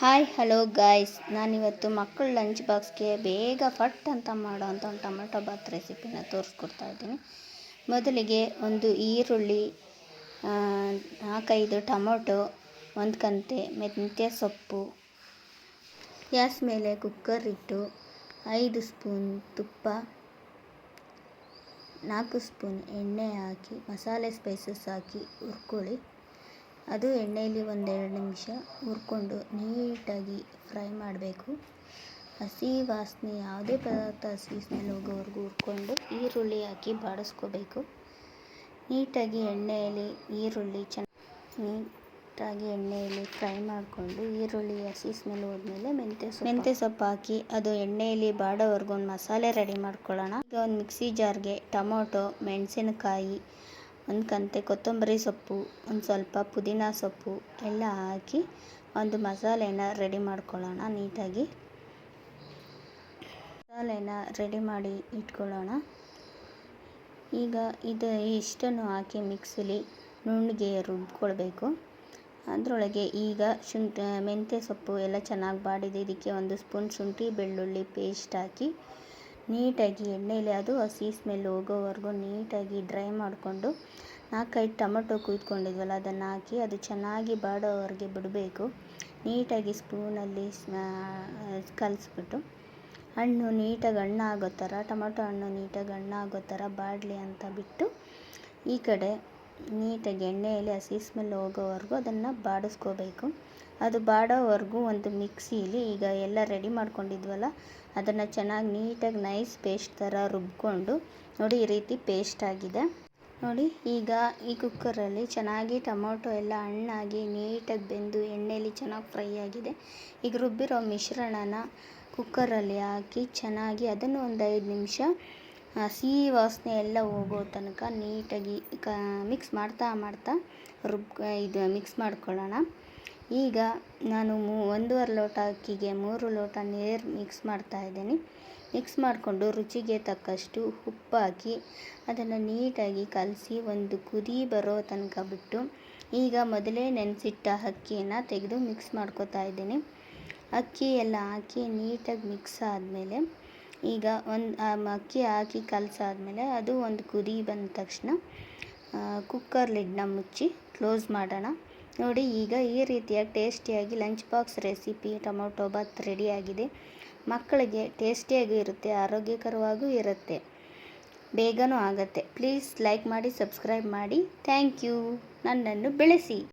Hi hello guys, ನಾನಿವತ್ತು ಮಕ್ಕಳ lunch ಬಾಕ್ಸ್ಗೆ ಬೇಗ ಫಟ್ ಅಂತ ಮಾಡೋವಂಥ ಒಂದು ಟೊಮೆಟೊ ಬಾತ್ ರೆಸಿಪಿನ ತೋರಿಸ್ಕೊಡ್ತಾ ಇದ್ದೀನಿ. ಮೊದಲಿಗೆ ಒಂದು ಈರುಳ್ಳಿ, 4-5 ಟೊಮೊಟೊ, ಒಂದು ಕಂತೆ ಮೆಂತ್ಯ ಸೊಪ್ಪು, ಗ್ಯಾಸ್ ಮೇಲೆ ಕುಕ್ಕರ್ ಇಟ್ಟು 5 ಸ್ಪೂನ್ ತುಪ್ಪ, 4 ಸ್ಪೂನ್ ಎಣ್ಣೆ ಹಾಕಿ ಮಸಾಲೆ ಸ್ಪೈಸಸ್ ಹಾಕಿ ಹುರ್ಕೊಳ್ಳಿ. ಅದು ಎಣ್ಣೆಯಲ್ಲಿ 1-2 ನಿಮಿಷ ಹುರ್ಕೊಂಡು ನೀಟಾಗಿ ಫ್ರೈ ಮಾಡಬೇಕು. ಹಸಿ ವಾಸನೆ ಯಾವುದೇ ಪದಾರ್ಥ ಹಸಿ ಸ್ಮೆಲ್ ಹೋಗೋವರೆಗೂ ಹುರ್ಕೊಂಡು ಈರುಳ್ಳಿ ಹಾಕಿ ಬಾಡಿಸ್ಕೋಬೇಕು. ನೀಟಾಗಿ ಎಣ್ಣೆಯಲ್ಲಿ ಫ್ರೈ ಮಾಡಿಕೊಂಡು ಈರುಳ್ಳಿ ಹಸಿ ಸ್ಮೆಲ್ ಹೋದ್ಮೇಲೆ ಮೆಂತ್ಯ ಸೊಪ್ಪು ಹಾಕಿ ಅದು ಎಣ್ಣೆಯಲ್ಲಿ ಬಾಡೋವರೆಗೂ ಒಂದು ಮಸಾಲೆ ರೆಡಿ ಮಾಡ್ಕೊಳ್ಳೋಣ. ಈಗ ಒಂದು ಮಿಕ್ಸಿ ಜಾರ್ಗೆ ಟೊಮೊಟೊ, ಮೆಣಸಿನಕಾಯಿ, ಒಂದು ಕಂತೆ ಕೊತ್ತಂಬರಿ ಸೊಪ್ಪು, ಒಂದು ಸ್ವಲ್ಪ ಪುದೀನ ಸೊಪ್ಪು ಎಲ್ಲ ಹಾಕಿ ಒಂದು ಮಸಾಲೆನ ರೆಡಿ ಮಾಡ್ಕೊಳ್ಳೋಣ. ನೀಟಾಗಿ ಮಸಾಲೆನ ರೆಡಿ ಮಾಡಿ ಇಟ್ಕೊಳ್ಳೋಣ. ಈಗ ಇಷ್ಟನ್ನು ಹಾಕಿ ಮಿಕ್ಸಿಲಿ ನುಣ್ಣಗೆ ರುಬ್ಕೊಳ್ಬೇಕು. ಅದರೊಳಗೆ ಈಗ ಮೆಂತ್ಯ ಸೊಪ್ಪು ಎಲ್ಲ ಚೆನ್ನಾಗಿ ಬಾಡಿದೆ. ಇದಕ್ಕೆ 1 ಸ್ಪೂನ್ ಶುಂಠಿ ಬೆಳ್ಳುಳ್ಳಿ ಪೇಸ್ಟ್ ಹಾಕಿ ನೀಟಾಗಿ ಎಣ್ಣೆಯಲ್ಲಿ ಅದು ಹಸಿ ಸ್ಮೆಲ್ ಹೋಗೋವರೆಗೂ ನೀಟಾಗಿ ಡ್ರೈ ಮಾಡಿಕೊಂಡು 4-5 ಟೊಮೊಟೊ ಕುಯ್ದುಕೊಂಡಿದ್ವಲ್ಲ ಅದನ್ನು ಹಾಕಿ ಅದು ಚೆನ್ನಾಗಿ ಬಾಡೋವರೆಗೆ ಬಿಡಬೇಕು. ನೀಟಾಗಿ ಸ್ಪೂನಲ್ಲಿ ಕಲಿಸ್ಬಿಟ್ಟು ಟೊಮೊಟೊ ಹಣ್ಣು ನೀಟಾಗಿ ಹಣ್ಣಾಗೋ ಥರ ಬಾಡಲಿ ಅಂತ ಬಿಟ್ಟು ಈ ಕಡೆ ನೀಟಾಗಿ ಎಣ್ಣೆಯಲ್ಲಿ ಹಸಿ ಸ್ಮೆಲ್ ಹೋಗೋವರೆಗೂ ಅದನ್ನು ಬಾಡಿಸ್ಕೋಬೇಕು. ಅದು ಬಾಡೋವರೆಗೂ ಒಂದು ಮಿಕ್ಸಿಲಿ ಈಗ ಎಲ್ಲ ರೆಡಿ ಮಾಡ್ಕೊಂಡಿದ್ವಲ್ಲ ಅದನ್ನು ಚೆನ್ನಾಗಿ ನೀಟಾಗಿ ನೈಸ್ ಪೇಸ್ಟ್ ಥರ ರುಬ್ಕೊಂಡು ನೋಡಿ, ಈ ರೀತಿ ಪೇಸ್ಟ್ ಆಗಿದೆ ನೋಡಿ. ಈಗ ಈ ಕುಕ್ಕರಲ್ಲಿ ಚೆನ್ನಾಗಿ ಟೊಮೊಟೊ ಎಲ್ಲ ಹಣ್ಣಾಗಿ ನೀಟಾಗಿ ಬೆಂದು ಎಣ್ಣೆಯಲ್ಲಿ ಚೆನ್ನಾಗಿ ಫ್ರೈ ಆಗಿದೆ. ಈಗ ರುಬ್ಬಿರೋ ಮಿಶ್ರಣನ ಕುಕ್ಕರಲ್ಲಿ ಹಾಕಿ ಚೆನ್ನಾಗಿ ಅದನ್ನು ಒಂದು 5 ನಿಮಿಷ ಹಸಿ ವಾಸನೆ ಎಲ್ಲ ಹೋಗೋ ತನಕ ನೀಟಾಗಿ ಮಿಕ್ಸ್ ಮಾಡ್ತಾ ಮಿಕ್ಸ್ ಮಾಡ್ಕೊಳ್ಳೋಣ. ಈಗ ನಾನು 1.5 ಲೋಟ ಅಕ್ಕಿಗೆ 3 ಲೋಟ ನೀರು ಮಿಕ್ಸ್ ಮಾಡ್ತಾ ಇದ್ದೀನಿ. ಮಿಕ್ಸ್ ಮಾಡಿಕೊಂಡು ರುಚಿಗೆ ತಕ್ಕಷ್ಟು ಉಪ್ಪು ಹಾಕಿ ಅದನ್ನು ನೀಟಾಗಿ ಕಲಸಿ ಒಂದು ಕುದಿ ಬರೋ ತನಕ ಬಿಟ್ಟು ಈಗ ಮೊದಲೇ ನೆನೆಸಿಟ್ಟ ಅಕ್ಕಿಯನ್ನು ತೆಗೆದು ಮಿಕ್ಸ್ ಮಾಡ್ಕೊತಾ ಇದ್ದೀನಿ. ಅಕ್ಕಿ ಎಲ್ಲ ಹಾಕಿ ನೀಟಾಗಿ ಮಿಕ್ಸ್ ಆದಮೇಲೆ ಈಗ ಅಕ್ಕಿ ಹಾಕಿ ಕಲಸಾದ್ಮೇಲೆ ಅದು ಒಂದು ಕುದಿ ಬಂದ ತಕ್ಷಣ ಕುಕ್ಕರ್ ಲಿಡ್ನ ಮುಚ್ಚಿ ಕ್ಲೋಸ್ ಮಾಡೋಣ. ನೋಡಿ, ಈಗ ಈ ರೀತಿಯಾಗಿ ಟೇಸ್ಟಿಯಾಗಿ lunch box recipe tomato bath ರೆಡಿಯಾಗಿದೆ. ಮಕ್ಕಳಿಗೆ ಟೇಸ್ಟಿಯಾಗೂ ಇರುತ್ತೆ, ಆರೋಗ್ಯಕರವಾಗೂ ಇರುತ್ತೆ, ಬೇಗನೂ ಆಗುತ್ತೆ. ಪ್ಲೀಸ್ ಲೈಕ್ ಮಾಡಿ, ಸಬ್ಸ್ಕ್ರೈಬ್ ಮಾಡಿ. Thank you. ನನ್ನನ್ನು ಬೆಳೆಸಿ.